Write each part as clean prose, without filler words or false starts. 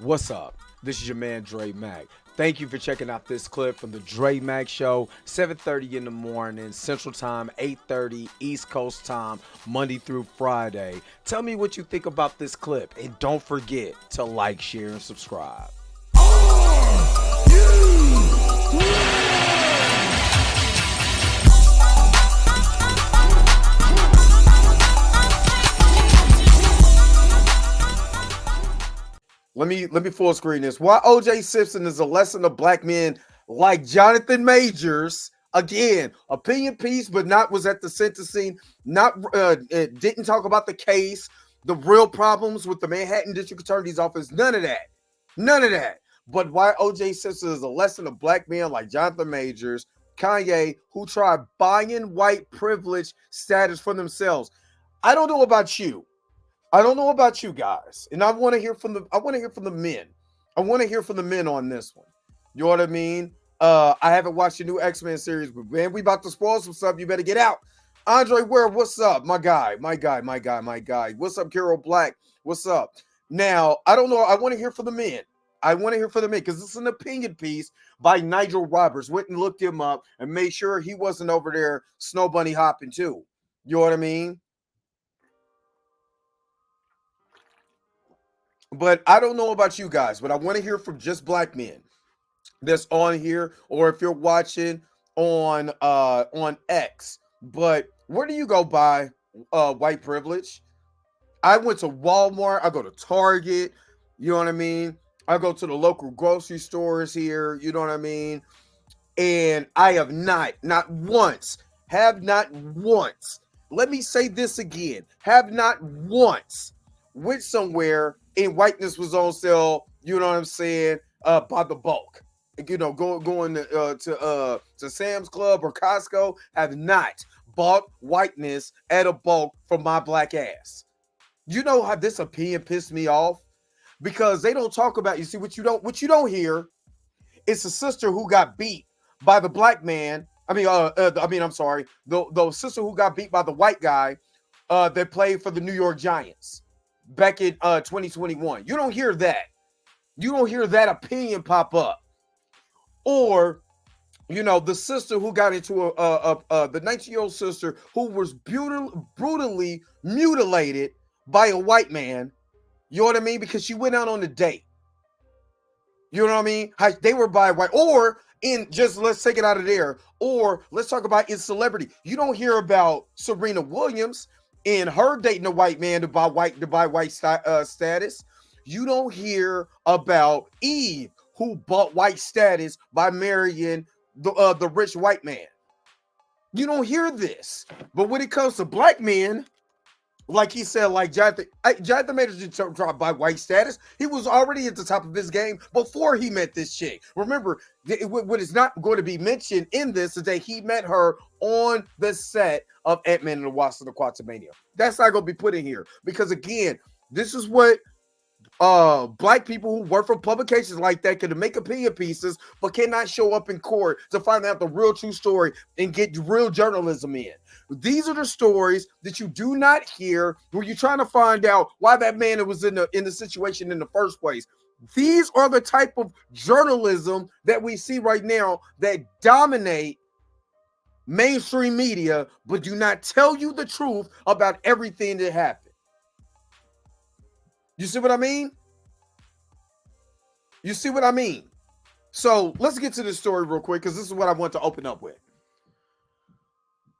What's up? This is your man Dre Mac. Thank you for checking out this clip from the Dre Mac Show, 7:30 in the morning, Central Time, 8:30 East Coast Time, Monday through Friday. Tell me what you think about this clip, and don't forget to like, share, and subscribe. Let me full screen this. Why OJ Simpson is a lesson to black men like Jonathan Majors. Again, opinion piece, but not was at the sentencing. Not didn't talk about the case, the real problems with the Manhattan District Attorney's Office. None of that. None of that. But why OJ Simpson is a lesson to black men like Jonathan Majors, Kanye, who tried buying white privilege status for themselves. I don't know about you. I don't know about you guys, and I want to hear from the men. I want to hear from the men on this one. You know what I mean? I haven't watched the new X-Men series, but man, we about to spoil some stuff. You better get out. Andre Ware, what's up? My guy. What's up, Carol Black? What's up? Now, I don't know. I want to hear from the men. I want to hear from the men because it's an opinion piece by Nigel Roberts. Went and looked him up and made sure he wasn't over there snow bunny hopping too. You know what I mean? But I don't know about you guys, but I want to hear from just black men that's on here, or if you're watching on X. But where do you go buy white privilege? I went to Walmart, I go to Target, you know what I mean? I go to the local grocery stores here, you know what I mean? And I have not once, let me say this again, have not once went somewhere and whiteness was on sale, you know what I'm saying, by the bulk. You know, going to Sam's Club or Costco, have not bought whiteness at a bulk from my black ass. You know how this opinion pissed me off? Because they don't talk about, you see, what you don't hear, it's a sister who got beat by the black man. I'm sorry, the sister who got beat by the white guy that played for the New York Giants back in 2021. You don't hear that. You don't hear that opinion pop up. Or, you know, the sister who got into the 19-year-old sister who was brutally mutilated by a white man. You know what I mean? Because she went out on a date. You know what I mean? They were by white. Or let's take it out of there. Or let's talk about in celebrity. You don't hear about Serena Williams in her dating a white man to buy white status. You don't hear about Eve, who bought white status by marrying the rich white man. You don't hear this. But when it comes to black men, like he said, like Jonathan Majors didn't try to buy white status. He was already at the top of his game before he met this chick. Remember, what is not going to be mentioned in this is that he met her on the set of Ant-Man and the Wasp of the Quantumania. That's not going to be put in here because, again, this is what black people who work for publications like that can make opinion pieces but cannot show up in court to find out the real true story and get real journalism in. These are the stories that you do not hear when you're trying to find out why that man was in the situation in the first place. These are the type of journalism that we see right now that dominate mainstream media but do not tell you the truth about everything that happened. You see what I mean? You see what I mean? So let's get to this story real quick because this is what I want to open up with.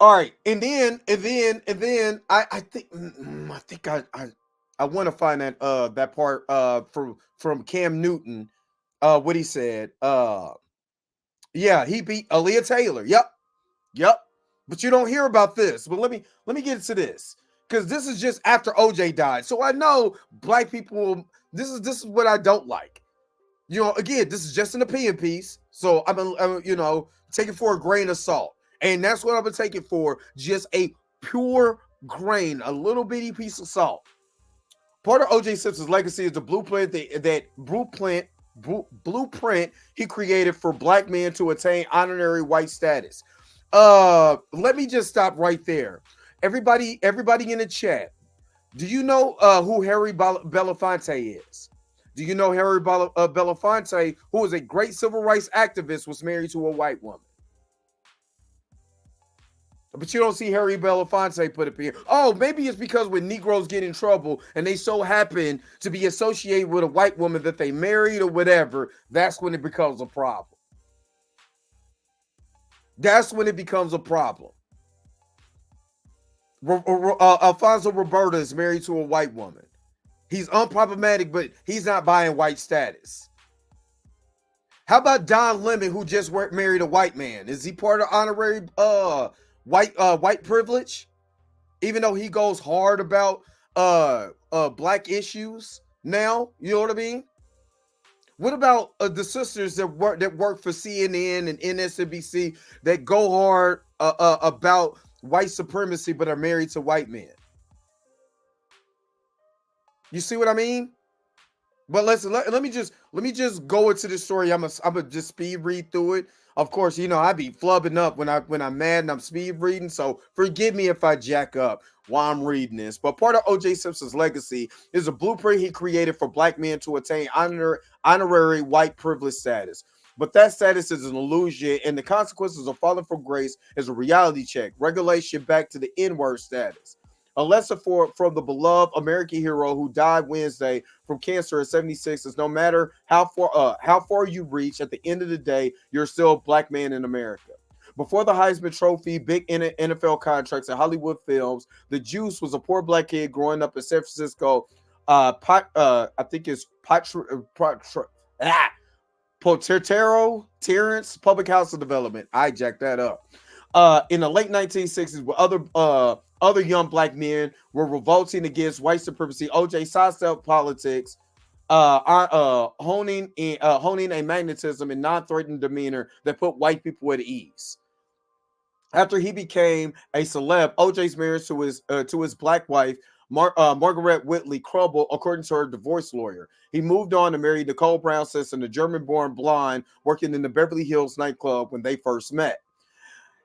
All right, and then I think I want to find that part from Cam Newton, what he said. Yeah, he beat Aaliyah Taylor. Yep. But you don't hear about this. But let me get into this. Because this is just after OJ died. So I know black people, this is what I don't like. You know, again, this is just an opinion piece. So I'm take it for a grain of salt. And that's what I'm going to take it for. Just a pure grain, a little bitty piece of salt. Part of OJ Simpson's legacy is the blueprint blueprint he created for black men to attain honorary white status. Let me just stop right there. Everybody in the chat, do you know who Harry Belafonte is? Do you know Harry Belafonte, who was a great civil rights activist, was married to a white woman? But you don't see Harry Belafonte put up here. Oh, maybe it's because when Negroes get in trouble and they so happen to be associated with a white woman that they married or whatever, that's when it becomes a problem. That's when it becomes a problem. Alfonso Roberta is married to a white woman. He's unproblematic, but he's not buying white status. How about Don Lemon, who just married a white man? Is he part of honorary white privilege? Even though he goes hard about black issues now, you know what I mean? What about the sisters that work for CNN and MSNBC that go hard about white supremacy but are married to white men? You see what I mean? But let me just go into the story. I'm gonna just speed read through it. Of course, you know I be flubbing up when I'm mad and I'm speed reading. So forgive me if I jack up while I'm reading this. But part of O.J. Simpson's legacy is a blueprint he created for black men to attain honorary white privilege status. But that status is an illusion, and the consequences of falling from grace is a reality check. Regulation back to the N-word status. A lesson from the beloved American hero who died Wednesday from cancer at 76 is no matter how far you reach, at the end of the day, you're still a black man in America. Before the Heisman Trophy, big NFL contracts, and Hollywood films, the Juice was a poor black kid growing up in San Francisco. I think it's Potrero Terrence Public Housing Development. I jacked that up. In the late 1960s, with other young black men were revolting against white supremacy, OJ sidestepped politics, honing a magnetism and non-threatening demeanor that put white people at ease. After he became a celeb, OJ's marriage to his black wife, Margaret Whitley, crumbled, according to her divorce lawyer. He moved on to marry Nicole Brown Simpson, a German-born blonde working in the Beverly Hills nightclub when they first met.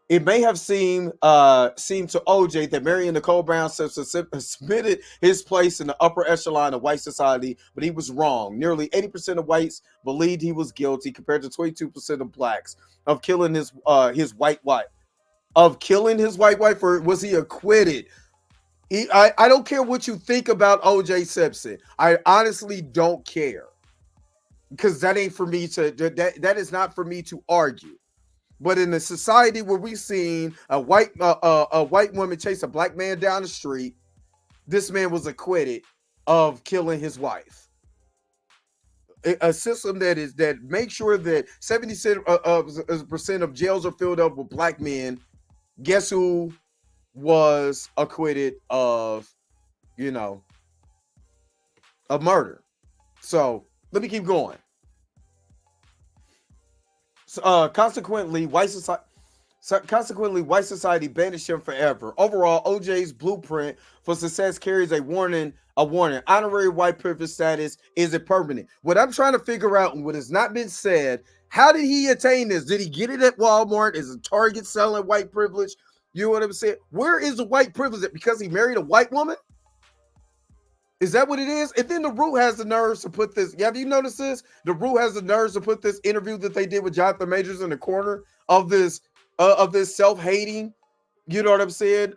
It may have seemed to OJ that marrying Nicole Brown Simpson cemented his place in the upper echelon of white society, but he was wrong. Nearly 80% of whites believed he was guilty, compared to 22% of blacks, of killing his white wife. Or was he acquitted? I don't care what you think about O.J. Simpson. I honestly don't care, because that ain't for me to. That is not for me to argue. But in a society where we've seen a white woman chase a black man down the street, this man was acquitted of killing his wife. A system that makes sure that 70% of jails are filled up with black men. Guess who was acquitted of, of murder? So let me keep going. Consequently, white society banished him forever. Overall, OJ's blueprint for success carries a warning. Honorary white privilege status isn't permanent. What I'm trying to figure out, and what has not been said, how did he attain this? Did he get it at Walmart? Is a Target selling white privilege? You know what I'm saying? Where is the white privilege? Because he married a white woman? Is that what it is? And then the Root has the nerves to put this. Have you noticed this? The Root has the nerves to put this interview that they did with Jonathan Majors in the corner of this self-hating, you know what I'm saying?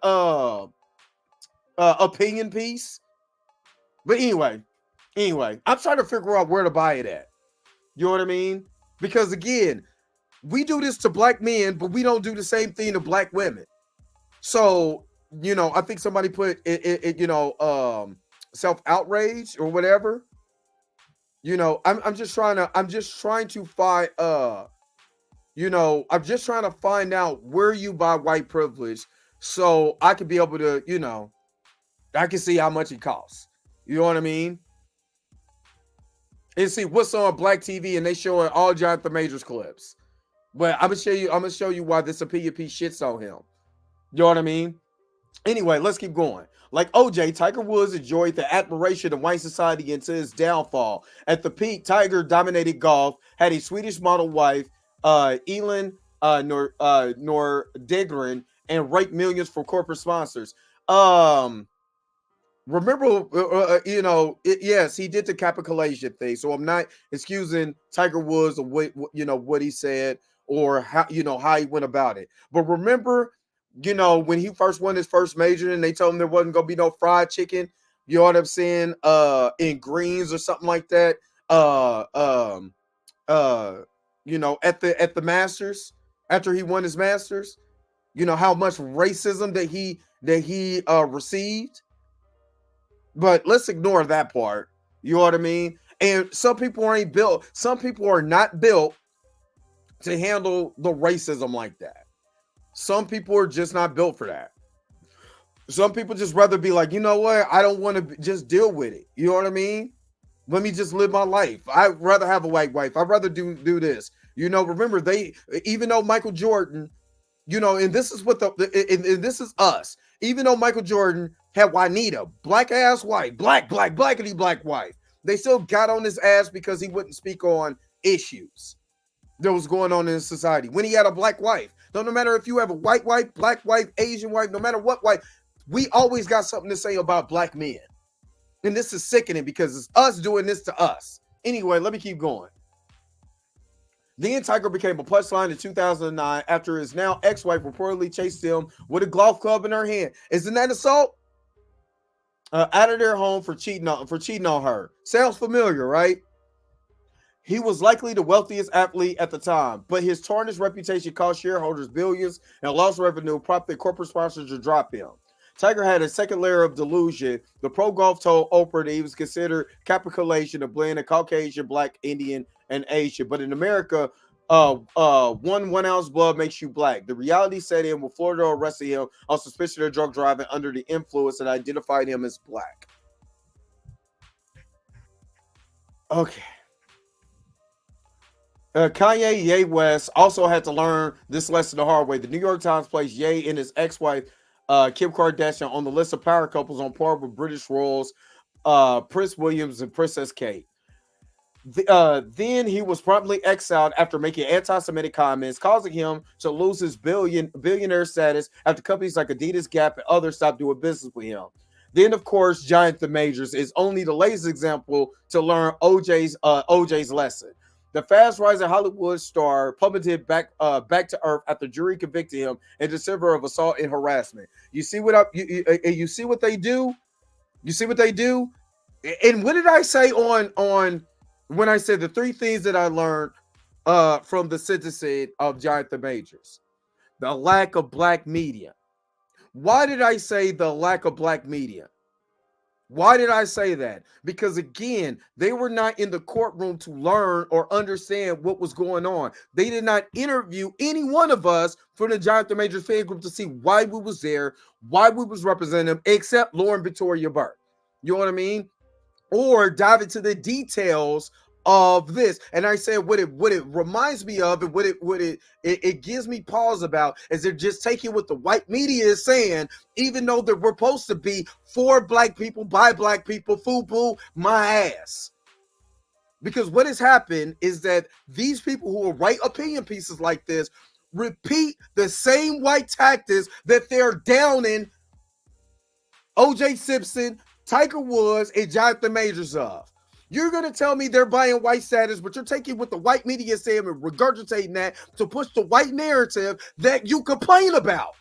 Opinion piece. But anyway, I'm trying to figure out where to buy it at. You know what I mean? Because again, we do this to black men, but we don't do the same thing to black women. So, I think somebody put it self-outrage or whatever. I'm just trying to find I'm just trying to find out where you buy white privilege, so I could be able to, I can see how much it costs. You know what I mean? And see what's on black TV, and they showing all Jonathan Majors clips. But I'm gonna show you why this opinion piece shits on him. You know what I mean? Anyway, let's keep going. Like OJ, Tiger Woods enjoyed the admiration of white society until his downfall. At the peak, Tiger dominated golf, had a Swedish model wife, Elin Nordegren, and raked millions from corporate sponsors. Remember, yes, he did the capitulation thing. So I'm not excusing Tiger Woods or what he said or how he went about it. But remember, when he first won his first major and they told him there wasn't gonna be no fried chicken, you know what I'm saying? In greens or something like that. Uh, um, at the Masters after he won his Masters, how much racism that he received. But let's ignore that part. You know what I mean? And some people ain't built. Some people are not built to handle the racism like that. Some people are just not built for that. Some people just rather be like, you know what? I don't want to just deal with it. You know what I mean? Let me just live my life. I'd rather have a white wife. I'd rather do this. Remember even though Michael Jordan, and this is and this is us. Even though Michael Jordan had Juanita, black ass white, blackity black wife, they still got on his ass because he wouldn't speak on issues that was going on in society. When he had a black wife, no matter if you have a white wife, black wife, Asian wife, no matter what wife, we always got something to say about black men. And this is sickening because it's us doing this to us. Anyway, let me keep going. Then Tiger became a punchline in 2009 after his now ex-wife reportedly chased him with a golf club in her hand. Isn't that assault? Out of their home for cheating on her. Sounds familiar, right? He was likely the wealthiest athlete at the time, but his tarnished reputation cost shareholders billions and lost revenue, prompted corporate sponsors to drop him. Tiger had a second layer of delusion. The pro golf told Oprah that he was considered capitulation, a blend of Caucasian, Black, Indian, and Asian. But in America, 1 ounce blood makes you black. The reality set in when Florida arrested him on suspicion of drug driving under the influence and identified him as black. Okay. Kanye Ye West also had to learn this lesson the hard way. The New York Times placed Ye and his ex-wife Kim Kardashian on the list of power couples on par with British royals Prince Williams and Princess Kate. Then he was promptly exiled after making anti-Semitic comments, causing him to lose his billionaire status after companies like Adidas, Gap, and others stopped doing business with him. Then, of course, Jonathan Majors is only the latest example to learn OJ's lesson. The fast-rising Hollywood star plummeted back to earth after jury convicted him in December of assault and harassment. You see you see what they do? You see what they do? And what did I say on when I said the three things that I learned from the sentencing of Jonathan Majors? The lack of black media. Why did I say the lack of black media? Why did I say that? Because again, they were not in the courtroom to learn or understand what was going on. They did not interview any one of us from the Jonathan Majors fan group to see why we was there, why we was representing them, except Lauren Victoria Burke. You know what I mean? Or dive into the details of this. And I said what it reminds me of, and what it gives me pause about is they're just taking what the white media is saying, even though that we're supposed to be for black people, by black people, foo-boo, my ass. Because what has happened is that these people who will write opinion pieces like this repeat the same white tactics that they're downing O.J. Simpson, Tiger Woods, and Jonathan Majors of. You're going to tell me they're buying white status, but you're taking what the white media is saying and regurgitating that to push the white narrative that you complain about.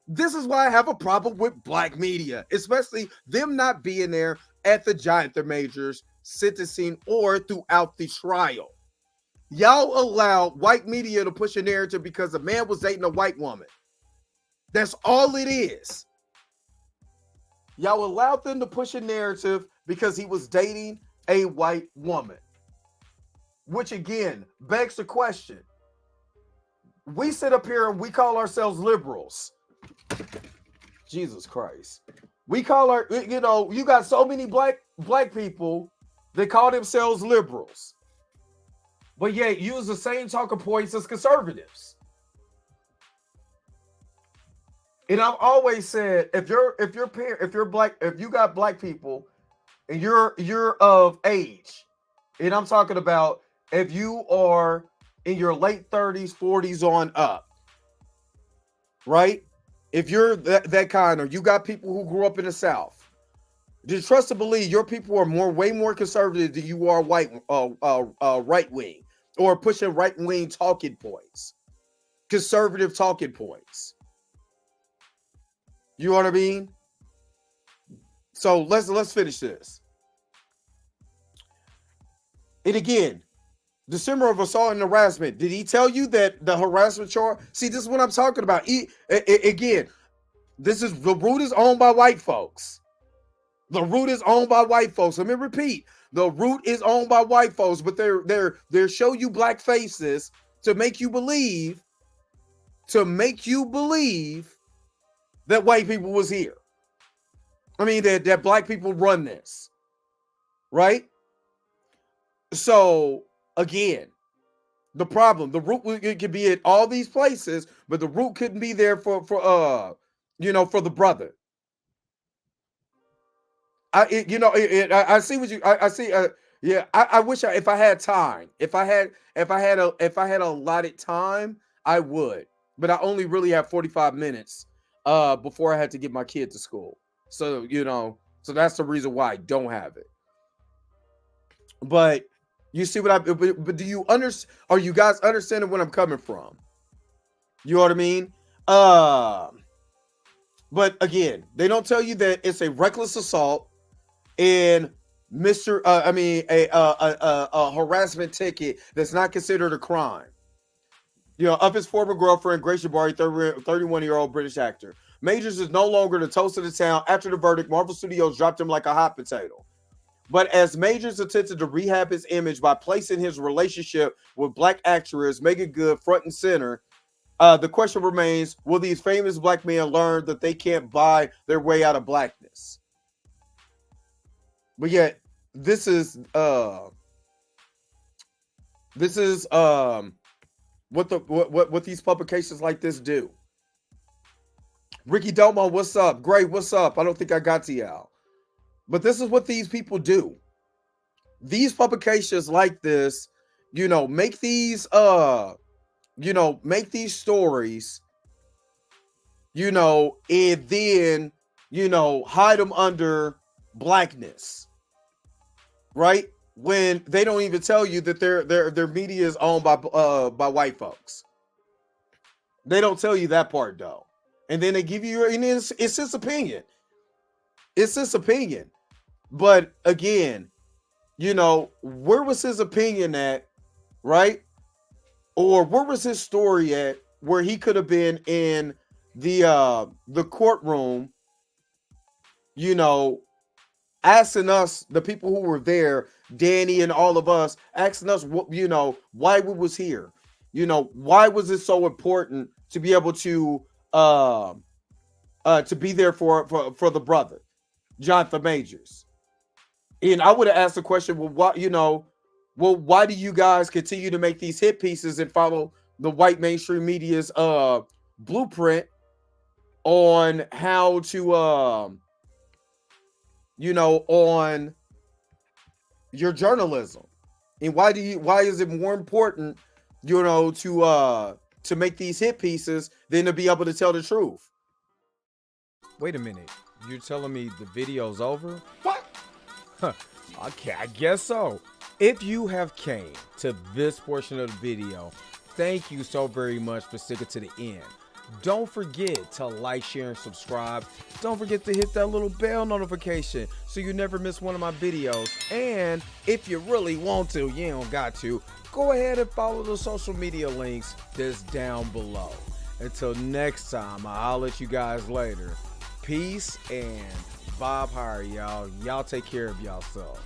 This is why I have a problem with black media, especially them not being there at the Jonathan Majors sentencing or throughout the trial. Y'all allowed white media to push a narrative because a man was dating a white woman. That's all it is. Y'all allowed them to push a narrative because he was dating a white woman. Which again begs the question. We sit up here and we call ourselves liberals. Jesus Christ. We call you got so many black people that call themselves liberals. But yet use the same talking points as conservatives. And I've always said, if you got black people and you're of age, and I'm talking about if you are in your late 30s, 40s on up, right? If you're that kind, or you got people who grew up in the South, Just trust to believe your people are way more conservative than you are right wing, or pushing right wing talking points, conservative talking points. You know what I mean? So let's finish this. And again, December of assault and harassment. Did he tell you that the harassment charge? See, this is what I'm talking about. Again, this is the root is owned by white folks. The root is owned by white folks. Let me repeat: the root is owned by white folks, but they're show you black faces to make you believe that white people was here. I mean that black people run this, right? So again, the problem, the root it could be at all these places, but the root couldn't be there for the brother. I see what you I see. Yeah, I wish if I had time, if I had allotted time, I would. But I only really have 45 minutes before I had to get my kid to school. So so that's the reason why I don't have it. But you see what but do you understand? Are you guys understanding where I'm coming from? You know what I mean? But again, they don't tell you that it's a reckless assault and a harassment ticket that's not considered a crime. Of his former girlfriend, Gracia Barry, 31-year-old British actor. Majors is no longer the toast of the town. After the verdict, Marvel Studios dropped him like a hot potato. But as Majors attempted to rehab his image by placing his relationship with black actress Megan Good front and center, the question remains, will these famous black men learn that they can't buy their way out of blackness? But yet, this is what these publications like this do. Ricky Domo, what's up? Gray, what's up? I don't think I got to y'all. But this is what these people do. These publications like this, make these stories, and then, hide them under blackness, right? When they don't even tell you that their media is owned by white folks. They don't tell you that part though. And then they give you, and it's his opinion. It's his opinion. But again, where was his opinion at, right? Or where was his story at where he could have been in the courtroom, asking us, the people who were there, Danny and all of us, asking us what, why we was here. Why was it so important to be able to be there for the brother, Jonathan Majors? And I would have asked the question, why do you guys continue to make these hit pieces and follow the white mainstream media's blueprint on how to on your journalism? And why is it more important, to make these hit pieces than to be able to tell the truth? Wait a minute. You're telling me the video's over? What? Okay, I guess so. If you have came to this portion of the video, thank you so very much for sticking to the end. Don't forget to like, share, and subscribe. Don't forget to hit that little bell notification so you never miss one of my videos. And if you really want to, you don't got to, go ahead and follow the social media links that's down below. Until next time, I'll let you guys later. Peace and vibe higher, y'all. Y'all take care of yourself.